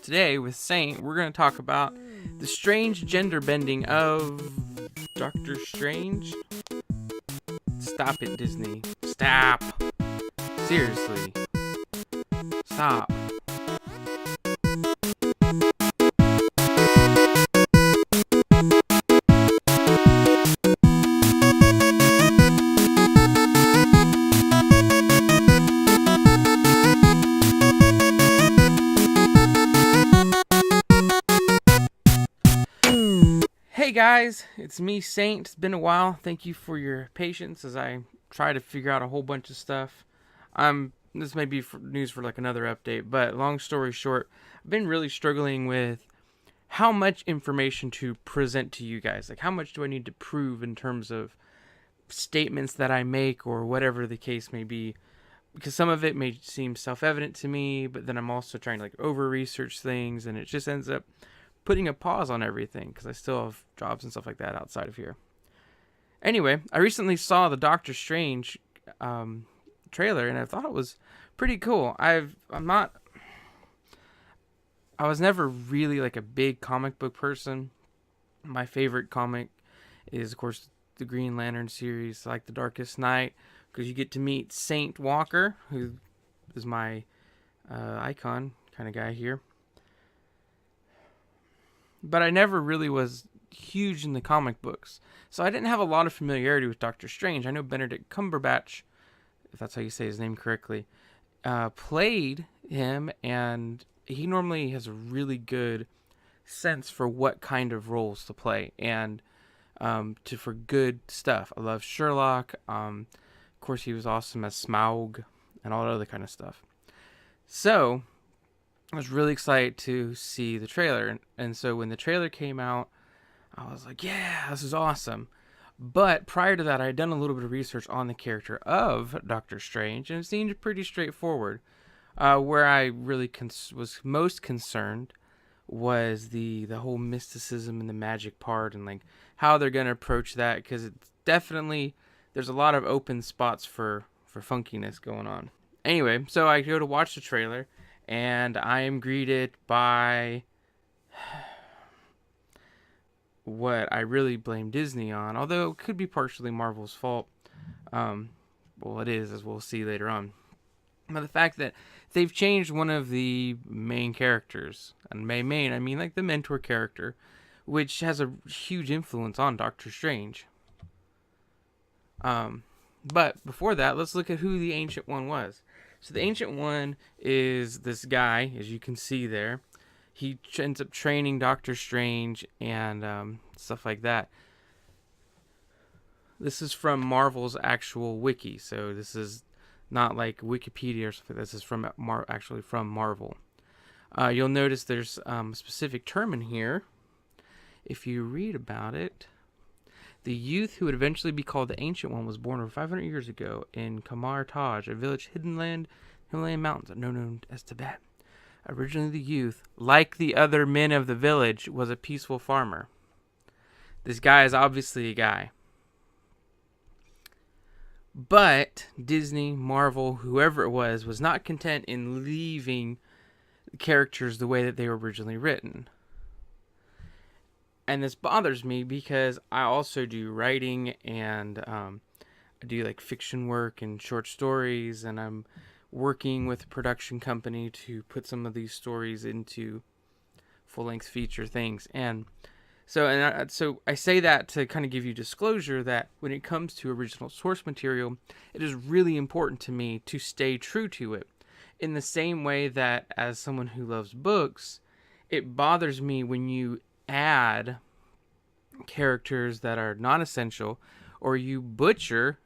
today with Saint, we're going to talk about the strange gender bending of Doctor Strange. Stop it, Disney. Stop. Seriously. Stop. Hey guys, it's me, Saint. It's been a while. Thank you for your patience as I try to figure out a whole bunch of stuff. This may be news for like another update, but long story short, I've been really struggling with how much information to present to you guys. Like, how much do I need to prove in terms of statements that I make or whatever the case may be? Because some of it may seem self-evident to me, but then I'm also trying to like over-research things, and it just ends up putting a pause on everything because I still have jobs and stuff like that outside of here. Anyway, I recently saw the Doctor Strange trailer, and I thought it was pretty cool. I was never really like a big comic book person. My favorite comic is, of course, the Green Lantern series, like The Darkest Night, because you get to meet Saint Walker, who is my icon kind of guy here. But I never really was huge in the comic books, so I didn't have a lot of familiarity with Doctor Strange. I know Benedict Cumberbatch, if that's how you say his name correctly, played him, and he normally has a really good sense for what kind of roles to play, and for good stuff. I love Sherlock. Of course, he was awesome as Smaug and all that other kind of stuff. So I was really excited to see the trailer. And so when the trailer came out, I was like, yeah, this is awesome. But prior to that, I had done a little bit of research on the character of Doctor Strange, and it seemed pretty straightforward. Where I really was most concerned was the whole mysticism and the magic part, and like how they're going to approach that, because it's definitely, there's a lot of open spots for funkiness going on. Anyway, so I go to watch the trailer, and I am greeted by what I really blame Disney on, although it could be partially Marvel's fault. Well, it is, as we'll see later on. But the fact that they've changed one of the main characters, and by main, I mean like the mentor character, which has a huge influence on Doctor Strange. But before that, let's look at who the Ancient One was. So the Ancient One is this guy, as you can see there. He ends up training Doctor Strange and stuff like that. This is from Marvel's actual wiki, so this is not like Wikipedia or something. This is from actually from Marvel. You'll notice there's a specific term in here. If you read about it, the youth who would eventually be called the Ancient One was born over 500 years ago in Kamar Taj, a village hidden in Himalayan mountains known as Tibet. Originally, the youth, like the other men of the village, was a peaceful farmer. This guy is obviously a guy. But Disney, Marvel, whoever it was not content in leaving the characters the way that they were originally written. And this bothers me because I also do writing, and I do like fiction work and short stories, and I'm working with a production company to put some of these stories into full-length feature things. And so I say that to kind of give you disclosure that when it comes to original source material, it is really important to me to stay true to it. In the same way that as someone who loves books, it bothers me when you add characters that are not essential, or you butcher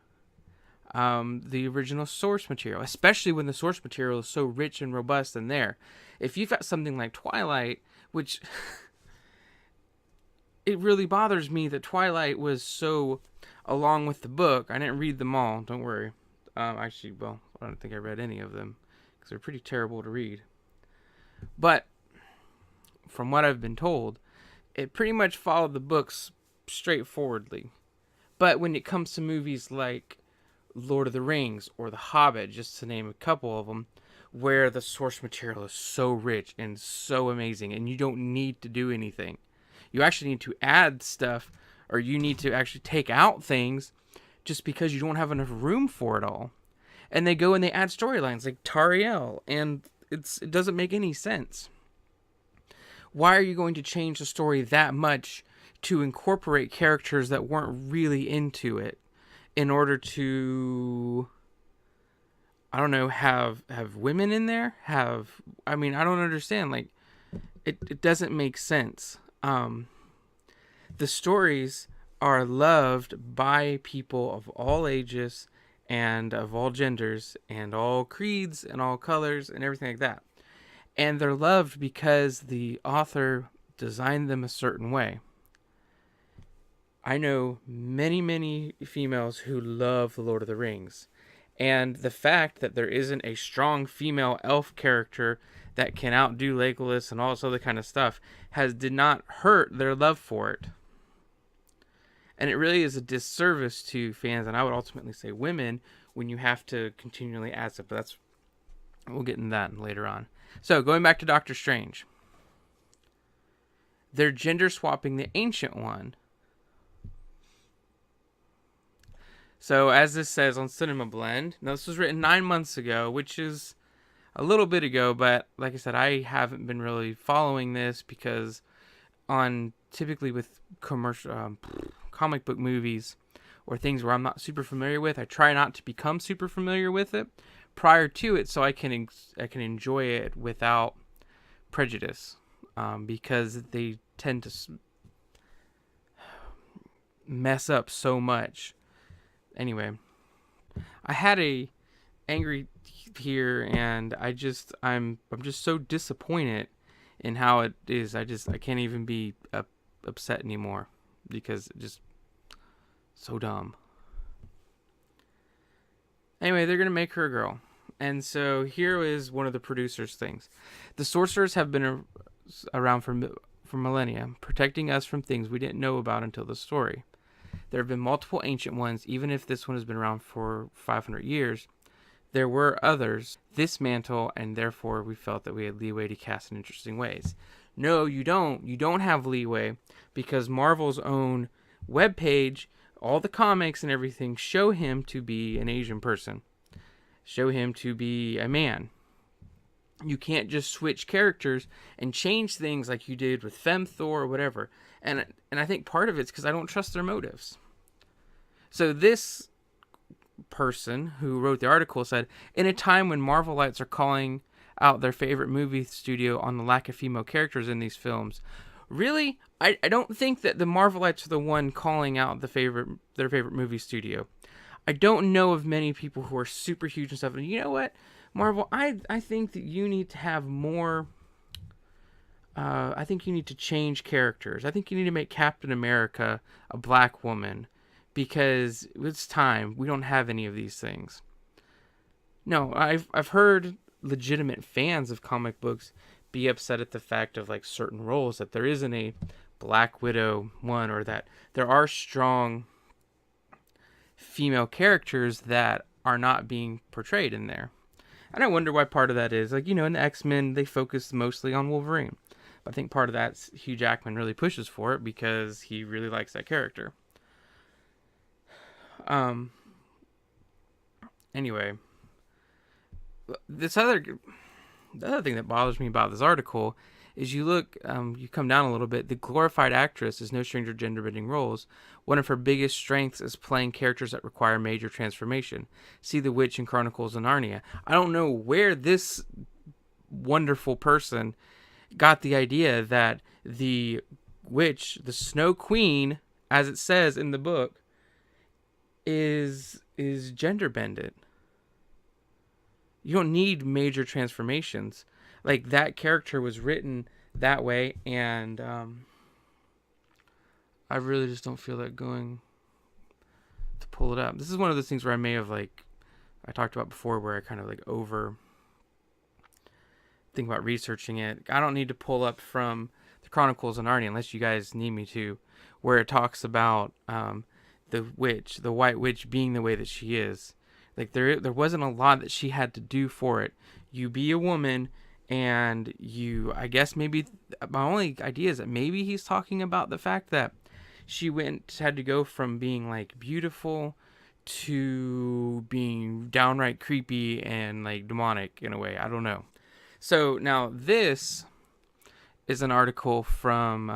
the original source material, especially when the source material is so rich and robust in there. If you've got something like Twilight, which it really bothers me that Twilight was so along with the book. I didn't read them all, don't worry. Actually, well, I don't think I read any of them because they're pretty terrible to read. But from what I've been told, it pretty much followed the books straightforwardly. But when it comes to movies like Lord of the Rings or The Hobbit, just to name a couple of them, where the source material is so rich and so amazing, and you don't need to do anything. You actually need to add stuff, or you need to actually take out things just because you don't have enough room for it all. And they go and they add storylines like Tariel, and it doesn't make any sense. Why are you going to change the story that much to incorporate characters that weren't really into it in order to, I don't know, have women in there? I mean, I don't understand. Like, it doesn't make sense. The stories are loved by people of all ages and of all genders and all creeds and all colors and everything like that. And they're loved because the author designed them a certain way. I know many, many females who love The Lord of the Rings. And the fact that there isn't a strong female elf character that can outdo Legolas and all this other kind of stuff did not hurt their love for it. And it really is a disservice to fans, and I would ultimately say women, when you have to continually add stuff. But we'll get into that later on. So, going back to Doctor Strange. They're gender swapping the Ancient One. So, as this says on Cinema Blend, now this was written 9 months ago, which is a little bit ago, but like I said, I haven't been really following this because typically with commercial comic book movies or things where I'm not super familiar with, I try not to become super familiar with it prior to it, so I can enjoy it without prejudice, because they tend to mess up so much. Anyway, I had a angry here, and I'm just so disappointed in how it is. I can't even be upset anymore because it's just so dumb. Anyway, they're gonna make her a girl, and so here is one of the producers' things: the sorcerers have been around for millennia, protecting us from things we didn't know about until the story. There have been multiple ancient ones, even if this one has been around for 500 years. There were others, this mantle, and therefore we felt that we had leeway to cast in interesting ways. No, you don't. You don't have leeway because Marvel's own webpage, all the comics and everything, show him to be an Asian person. Show him to be a man. You can't just switch characters and change things like you did with FemThor or whatever. And I think part of it's because I don't trust their motives. So this person who wrote the article said, in a time when Marvelites are calling out their favorite movie studio on the lack of female characters in these films, really, I don't think that the Marvelites are the one calling out their favorite movie studio. I don't know of many people who are super huge and stuff. And you know what, Marvel, I think that you need to have more. I think you need to change characters. I think you need to make Captain America a black woman, because it's time. We don't have any of these things. No, I've heard legitimate fans of comic books be upset at the fact of like certain roles that there isn't a Black Widow one, or that there are strong female characters that are not being portrayed in there. And I wonder why part of that is. Like, in the X-Men, they focus mostly on Wolverine. But I think part of that's Hugh Jackman really pushes for it because he really likes that character. Anyway, the other thing that bothers me about this article is you come down a little bit. The glorified actress is no stranger to gender-bending roles. One of her biggest strengths is playing characters that require major transformation. See The Witch in Chronicles of Narnia. I don't know where this wonderful person got the idea that the witch, the Snow Queen, as it says in the book, is gender bended. You don't need major transformations. Like, that character was written that way, and I really just don't feel like going to pull it up. This is one of those things where I may have, like I talked about before, where I kind of like over think about researching it. I don't need to pull up from the Chronicles of Narnia unless you guys need me to, where it talks about the witch, the White Witch, being the way that she is. Like there wasn't a lot that she had to do for it. You be a woman, and I guess maybe my only idea is that maybe he's talking about the fact that she had to go from being like beautiful to being downright creepy and like demonic in a way. I don't know. So now this is an article from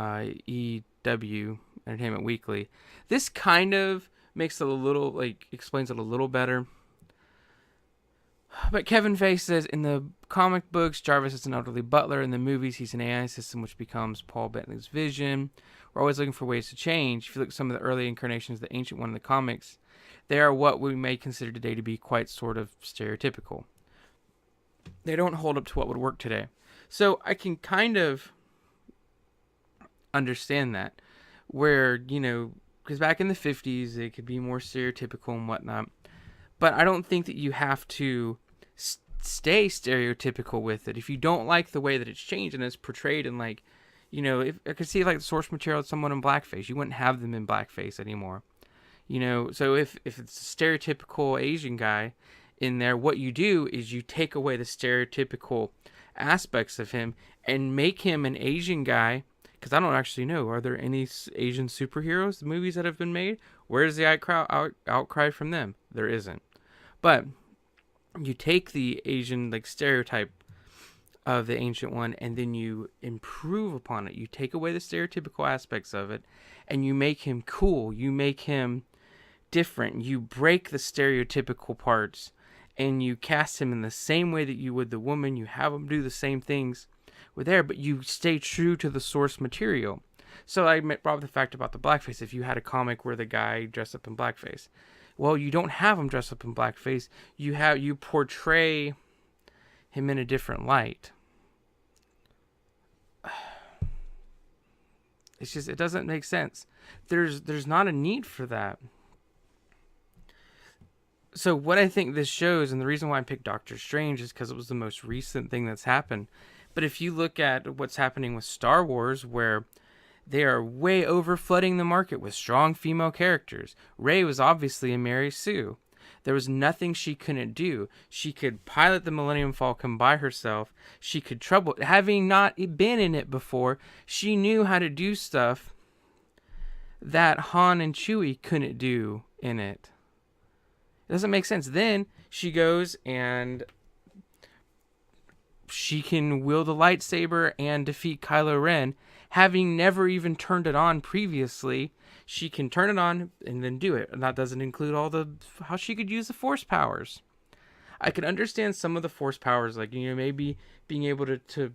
EW, Entertainment Weekly. This kind of makes it a little, like, explains it a little better. But Kevin Feige says, in the comic books, Jarvis is an elderly butler. In the movies, he's an AI system which becomes Paul Bettany's vision. We're always looking for ways to change. If you look at some of the early incarnations of the Ancient One in the comics, they are what we may consider today to be quite sort of stereotypical. They don't hold up to what would work today. So I can kind of understand that, where, because back in the 50s, it could be more stereotypical and whatnot. But I don't think that you have to stay stereotypical with it. If you don't like the way that it's changed and it's portrayed in, like, if I could see like the source material of someone in blackface, you wouldn't have them in blackface anymore. So if it's a stereotypical Asian guy in there, what you do is you take away the stereotypical aspects of him and make him an Asian guy. Because I don't actually know, are there any Asian superheroes, movies that have been made? Where's the outcry from them? There isn't. But you take the Asian like stereotype of the Ancient One, and then you improve upon it. You take away the stereotypical aspects of it, and you make him cool. You make him different. You break the stereotypical parts, and you cast him in the same way that you would the woman. You have him do the same things with there, but you stay true to the source material. So I brought up the fact about the blackface. If you had a comic where the guy dressed up in blackface, well, you don't have him dressed up in blackface. You portray him in a different light. It's just, it doesn't make sense. There's not a need for that. So what I think this shows, and the reason why I picked Doctor Strange, is because it was the most recent thing that's happened. But if you look at what's happening with Star Wars, where they are way over flooding the market with strong female characters. Rey was obviously a Mary Sue. There was nothing she couldn't do. She could pilot the Millennium Falcon by herself. She could trouble it. Having not been in it before, she knew how to do stuff that Han and Chewie couldn't do in it. It doesn't make sense. Then she goes and she can wield a lightsaber and defeat Kylo Ren. Having never even turned it on previously, she can turn it on and then do it. And that doesn't include how she could use the Force powers. I can understand some of the Force powers, like, maybe being able to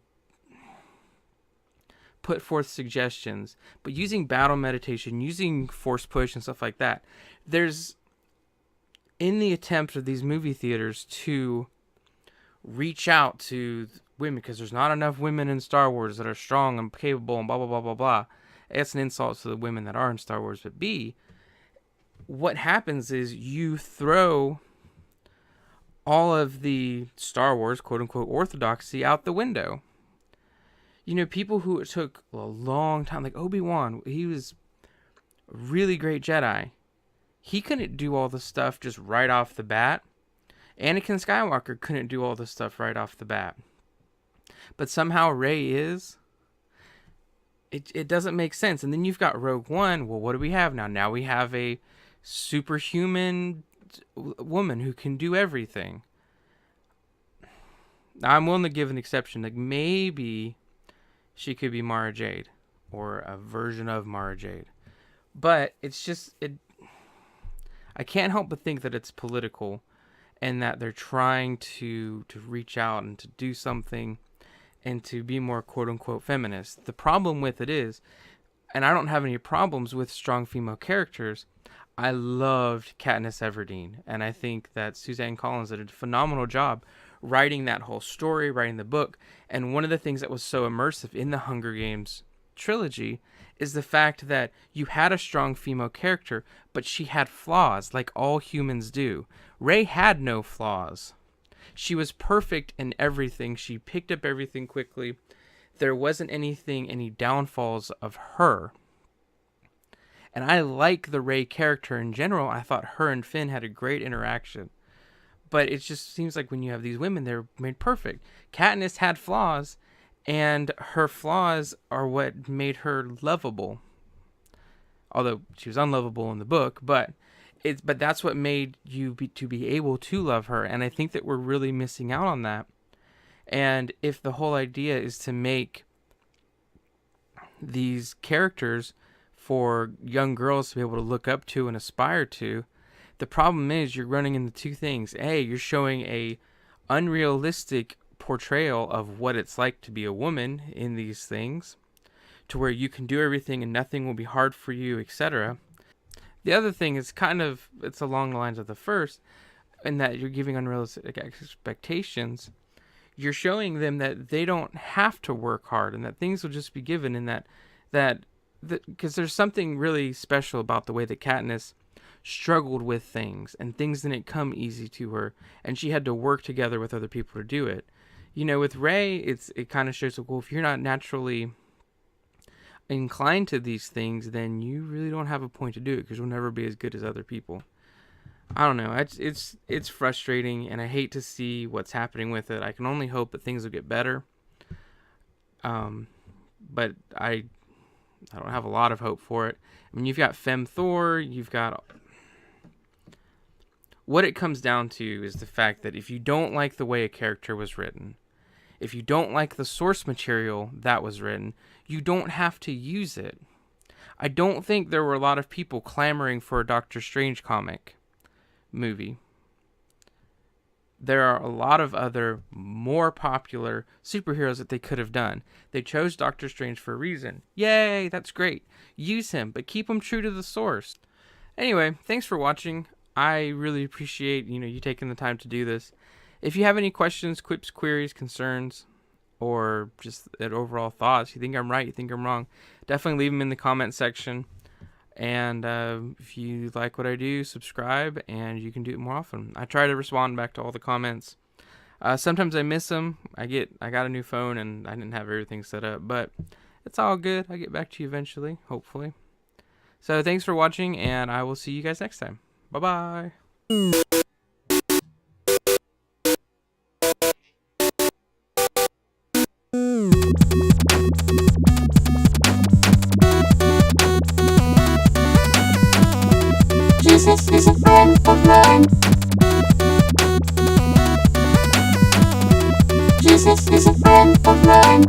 put forth suggestions, but using battle meditation, using Force push and stuff like that, there's, in the attempt of these movie theaters to reach out to women, because there's not enough women in Star Wars that are strong and capable and blah, blah, blah, blah, blah. It's an insult to the women that are in Star Wars. But B, what happens is you throw all of the Star Wars, quote-unquote, orthodoxy out the window. People who it took a long time, like Obi-Wan, he was a really great Jedi. He couldn't do all the stuff just right off the bat. Anakin Skywalker couldn't do all this stuff right off the bat. But somehow Rey is. It doesn't make sense. And then you've got Rogue One. Well, what do we have now? Now we have a superhuman woman who can do everything. Now, I'm willing to give an exception. Like, maybe she could be Mara Jade, or a version of Mara Jade. But it's just, I can't help but think that it's political, and that they're trying to reach out and to do something and to be more quote-unquote feminist. The problem with it is, and I don't have any problems with strong female characters, I loved Katniss Everdeen, and I think that Suzanne Collins did a phenomenal job writing that whole story, writing the book. And one of the things that was so immersive in the Hunger Games trilogy is the fact that you had a strong female character, but she had flaws like all humans do. Rey had no flaws. She was perfect in everything. She picked up everything quickly. There wasn't any downfalls of her. And I like the Rey character in general. I thought her and Finn had a great interaction. But it just seems like when you have these women, they're made perfect. Katniss had flaws, and her flaws are what made her lovable. Although she was unlovable in the book, but that's what made you be able to love her. And I think that we're really missing out on that. And if the whole idea is to make these characters for young girls to be able to look up to and aspire to, the problem is you're running into two things. A, you're showing a unrealistic portrayal of what it's like to be a woman in these things, to where you can do everything and nothing will be hard for you, etc. The other thing is it's along the lines of the first, in that you're giving unrealistic expectations. You're showing them that they don't have to work hard and that things will just be given, and because there's something really special about the way that Katniss struggled with things, and things didn't come easy to her, and she had to work together with other people to do it. With Rey, it kind of shows, well, if you're not naturally inclined to these things, then you really don't have a point to do it, because you'll never be as good as other people. I don't know. It's frustrating, and I hate to see what's happening with it. I can only hope that things will get better. But I don't have a lot of hope for it. I mean, you've got Femme Thor, you've got... What it comes down to is the fact that if you don't like the way a character was written, if you don't like the source material that was written, you don't have to use it. I don't think there were a lot of people clamoring for a Doctor Strange comic movie. There are a lot of other more popular superheroes that they could have done. They chose Doctor Strange for a reason. Yay, that's great. Use him, but keep him true to the source. Anyway, thanks for watching. I really appreciate you taking the time to do this. If you have any questions, quips, queries, concerns, or just overall thoughts, you think I'm right, you think I'm wrong, definitely leave them in the comment section. And if you like what I do, subscribe, and you can do it more often. I try to respond back to all the comments. Sometimes I miss them. I got a new phone, and I didn't have everything set up, but it's all good. I'll get back to you eventually, hopefully. So thanks for watching, and I will see you guys next time. Bye-bye. Jesus is a friend of mine. Jesus is a friend of mine.